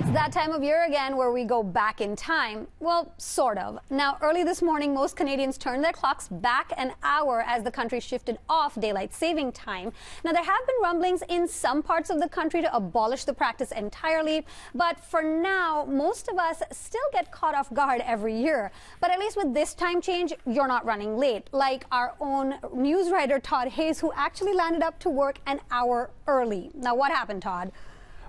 It's that time of year again where we go back in time. Well, sort of. Now, early this morning, most Canadians turned their clocks back an hour as the country shifted off daylight saving time. Now, there have been rumblings in some parts of the country to abolish the practice entirely, but for now, most of us still get caught off guard every year. But at least with this time change, you're not running late, like our own news writer Todd Hayes, who actually landed up to work an hour early. Now, what happened, Todd?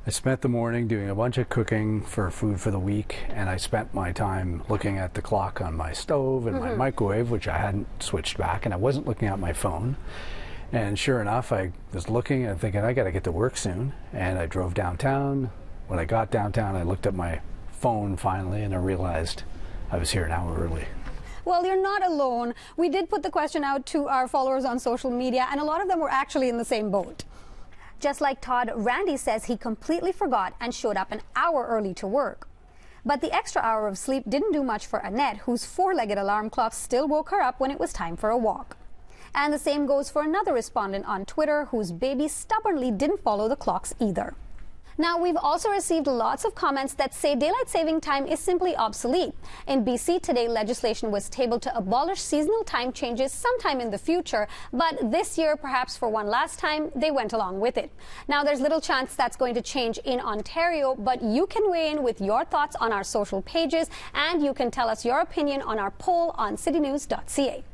I spent the morning doing a bunch of cooking for food for the week, and I spent my time looking at the clock on my stove and my microwave, which I hadn't switched back, and I wasn't looking at my phone. And sure enough, I was looking and thinking, I got to get to work soon. And I drove downtown. When I got downtown, I looked at my phone finally, and I realized I was here an hour early. Well, you're not alone. We did put the question out to our followers on social media, and a lot of them were actually in the same boat. Just like Todd, Randy says he completely forgot and showed up an hour early to work. But the extra hour of sleep didn't do much for Annette, whose four-legged alarm clock still woke her up when it was time for a walk. And the same goes for another respondent on Twitter, whose baby stubbornly didn't follow the clocks either. Now, we've also received lots of comments that say daylight saving time is simply obsolete. In BC today, legislation was tabled to abolish seasonal time changes sometime in the future, but this year, perhaps for one last time, they went along with it. Now, there's little chance that's going to change in Ontario, but you can weigh in with your thoughts on our social pages, and you can tell us your opinion on our poll on citynews.ca.